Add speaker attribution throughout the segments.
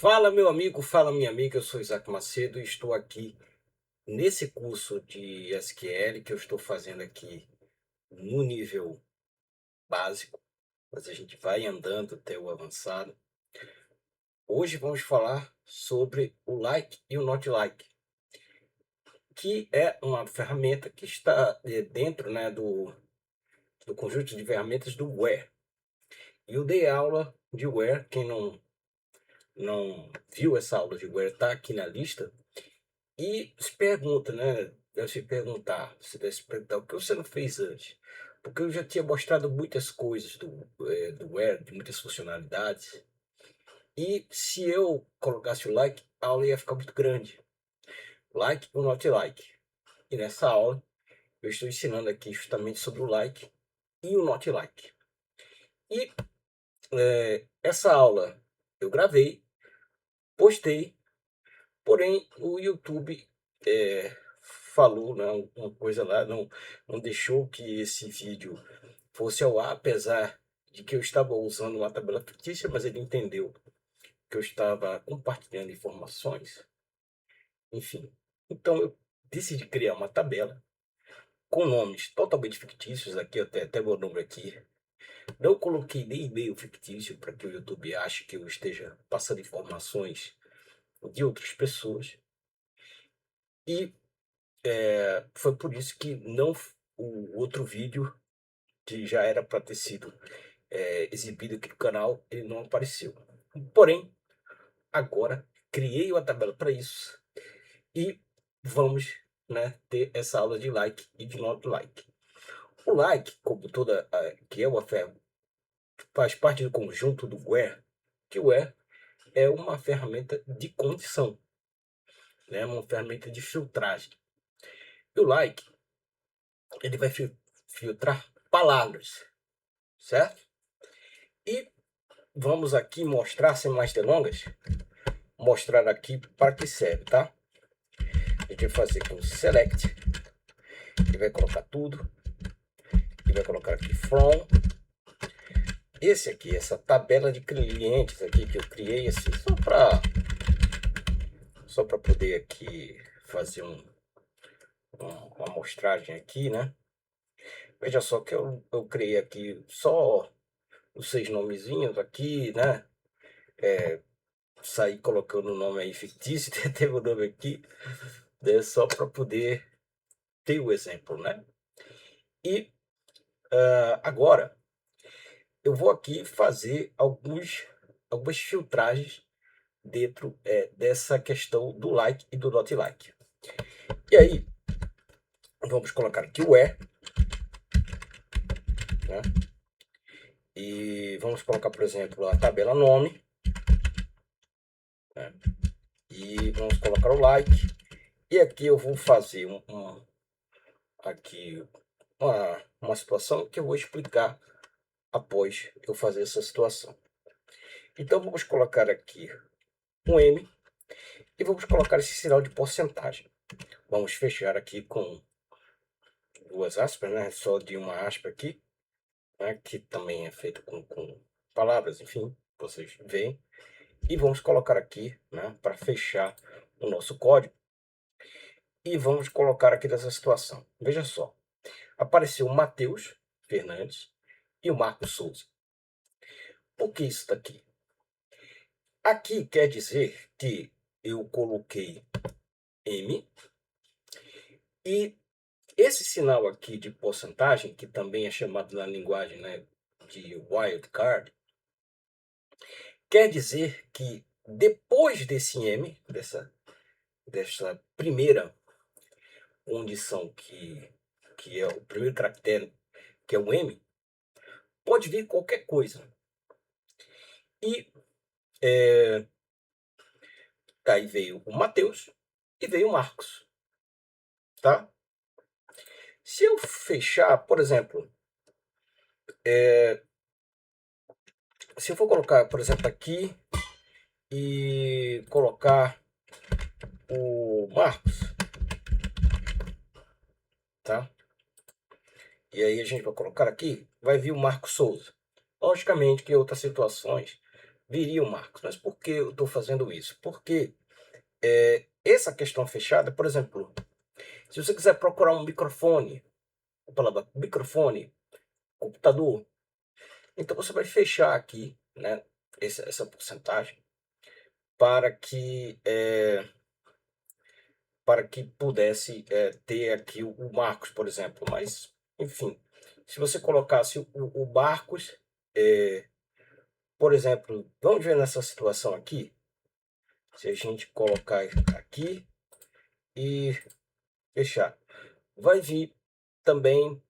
Speaker 1: Fala, meu amigo, fala, minha amiga. Eu sou Isaac Macedo e estou aqui nesse curso de SQL que eu estou fazendo aqui no nível básico, mas a gente vai andando até o avançado. Hoje vamos falar sobre o like e o not like, que é uma ferramenta que está dentro, né, do conjunto de ferramentas do Where. E eu dei aula de Where. Quem não viu essa aula de Where está aqui na lista. E se pergunta, né? Deve se perguntar, se deve se perguntar, o que você não fez antes? Porque eu já tinha mostrado muitas coisas do Where, de muitas funcionalidades. E se eu colocasse o like, a aula ia ficar muito grande. Like ou not like. E nessa aula, eu estou ensinando aqui justamente sobre o like e o not like. E essa aula eu gravei, postei, porém o YouTube falou, né, uma coisa lá, não deixou que esse vídeo fosse ao ar, apesar de que eu estava usando uma tabela fictícia, mas ele entendeu que eu estava compartilhando informações, enfim. Então eu decidi criar uma tabela com nomes totalmente fictícios. Aqui eu tenho até meu nome aqui. Não coloquei nem e-mail fictício para que o YouTube ache que eu esteja passando informações de outras pessoas. E foi por isso que não o outro vídeo, que já era para ter sido exibido aqui no canal, ele não apareceu. Porém, agora criei uma tabela para isso e vamos, né, ter essa aula de like e de not like. O like, como toda, que é uma ferramenta, faz parte do conjunto do where, que o where é uma ferramenta de condição, né, uma ferramenta de filtragem. E o like, ele vai filtrar palavras, certo? E vamos aqui mostrar, sem mais delongas, mostrar aqui para que serve, tá? A gente vai fazer com select, e vai colocar tudo, e vai colocar aqui from. Esse aqui, essa tabela de clientes aqui que eu criei, assim, só para poder aqui fazer uma amostragem aqui, né? Veja só que eu criei aqui só os 6 nomezinhos aqui, né? Saí colocando o nome aí fictício, teve o nome aqui, né? Só para poder ter o exemplo, né? E agora eu vou aqui fazer algumas filtragens dentro dessa questão do like e do not like. E aí, vamos colocar aqui o né? E vamos colocar, por exemplo, a tabela nome, né? E vamos colocar o like. E aqui eu vou fazer aqui uma situação que eu vou explicar após eu fazer essa situação. Então vamos colocar aqui um M e vamos colocar esse sinal de porcentagem. Vamos fechar aqui com duas aspas, né? Só de uma aspa aqui, né? Que também é feito com palavras, enfim, vocês veem. E vamos colocar aqui, né? Para fechar o nosso código. E vamos colocar aqui nessa situação. Veja só, apareceu o Matheus Fernandes e o Marcos Souza. Por que isso daqui? Aqui quer dizer que eu coloquei M e esse sinal aqui de porcentagem, que também é chamado na linguagem, né, de wildcard, quer dizer que depois desse M, dessa primeira condição que é o primeiro caractere, que é o M, pode vir qualquer coisa. E aí veio o Matheus e veio o Marcos, tá? Se eu fechar, por exemplo, se eu for colocar, por exemplo, aqui e colocar o Marcos, tá? E aí a gente vai colocar aqui, vai vir o Marcos Souza. Logicamente que em outras situações viria o Marcos. Mas por que eu estou fazendo isso? Porque essa questão fechada, por exemplo, se você quiser procurar um microfone, a palavra microfone, computador, então você vai fechar aqui, né, essa porcentagem para que pudesse ter aqui o Marcos, por exemplo. Mas, enfim, se você colocasse o Marcos, eh, por exemplo, vamos ver nessa situação aqui, se a gente colocar aqui e fechar, vai vir também.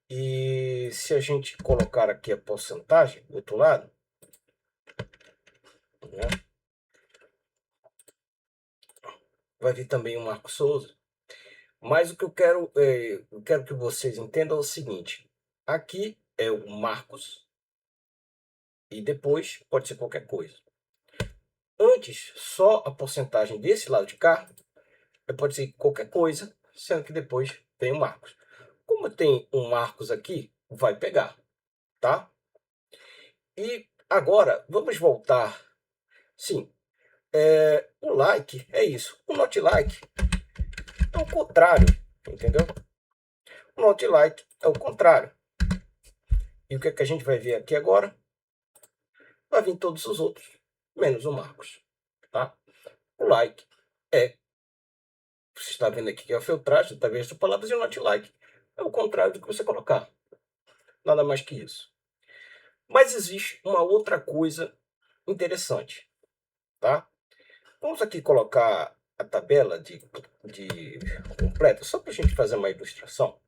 Speaker 1: E se a gente colocar aqui a porcentagem do outro lado, né, vai vir também o Marcos Souza. Mas o que eu quero que vocês entendam é o seguinte: aqui é o Marcos e depois pode ser qualquer coisa. Antes, só a porcentagem desse lado de cá pode ser qualquer coisa, sendo que depois tem o Marcos. Como tem um Marcos aqui, vai pegar, tá? E agora vamos voltar. Sim, o like é isso. O not like é o contrário, entendeu? O not like é o contrário. E o que é que a gente vai ver aqui agora? Vai vir todos os outros, menos o Marcos, tá? O like é, você está vendo aqui que é a filtragem, está vendo as palavras, e o not like é o contrário do que você colocar. Nada mais que isso. Mas existe uma outra coisa interessante, tá? Vamos aqui colocar a tabela de completa, só para a gente fazer uma ilustração.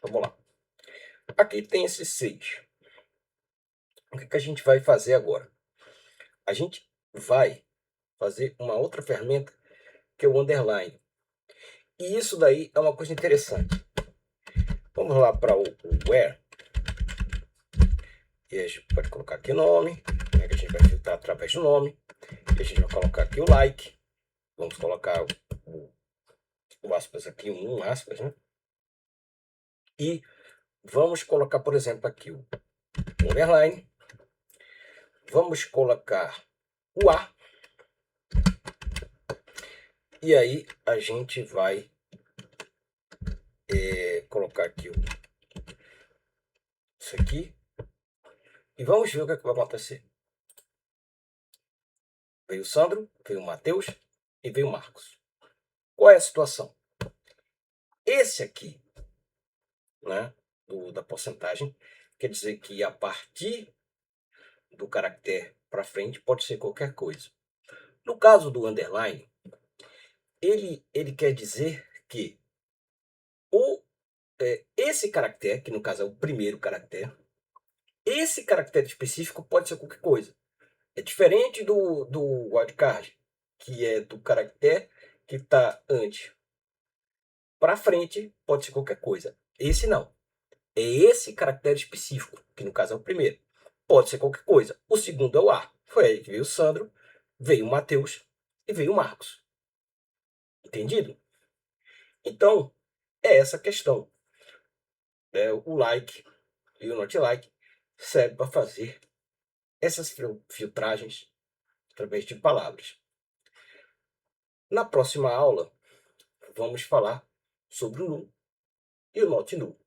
Speaker 1: Vamos lá. Aqui tem esses 6. O que a gente vai fazer agora? A gente vai fazer uma outra ferramenta que é o underline. E isso daí é uma coisa interessante. Vamos lá para o where. E a gente pode colocar aqui nome, né, que a gente vai filtrar através do nome. E a gente vai colocar aqui o like. Vamos colocar o aspas aqui, um aspas, né? E vamos colocar, por exemplo, aqui o underline. Vamos colocar o A. E aí a gente vai colocar aqui isso aqui. E vamos ver o que, vai acontecer. Veio o Sandro, veio o Matheus e veio o Marcos. Qual é a situação? Esse aqui, né, da porcentagem, quer dizer que a partir do caractere para frente pode ser qualquer coisa. No caso do underline, ele quer dizer que esse caractere, que no caso é o primeiro caractere, esse caractere específico pode ser qualquer coisa. É diferente do wildcard, que é do caractere que está antes. Para frente pode ser qualquer coisa. Esse não. É esse caractere específico, que no caso é o primeiro. Pode ser qualquer coisa. O segundo é o A. Foi aí que veio o Sandro, veio o Matheus e veio o Marcos. Entendido? Então, é essa questão. O like e o not like serve para fazer essas filtragens através de palavras. Na próxima aula, vamos falar sobre o null e o not null,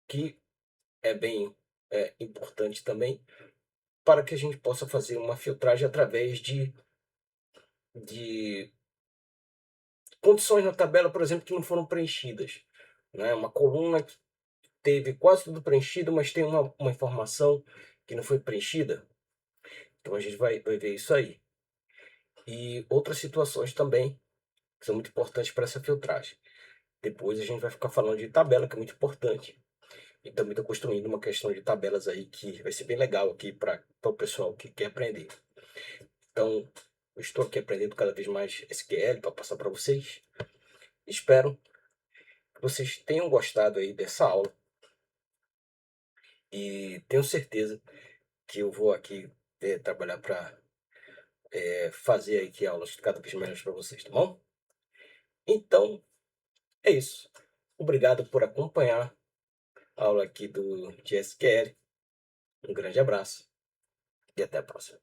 Speaker 1: que é bem importante também para que a gente possa fazer uma filtragem através de condições na tabela, por exemplo, que não foram preenchidas. Né? Uma coluna que teve quase tudo preenchido, mas tem uma informação que não foi preenchida. Então a gente vai ver isso aí. E outras situações também que são muito importantes para essa filtragem. Depois a gente vai ficar falando de tabela, que é muito importante. E também estou construindo uma questão de tabelas aí que vai ser bem legal aqui para o pessoal que quer aprender. Então, eu estou aqui aprendendo cada vez mais SQL para passar para vocês. Espero que vocês tenham gostado aí dessa aula. E tenho certeza que eu vou aqui trabalhar para fazer aqui aulas cada vez melhores para vocês, tá bom? Então, é isso. Obrigado por acompanhar a aula aqui de SQL. Um grande abraço e até a próxima.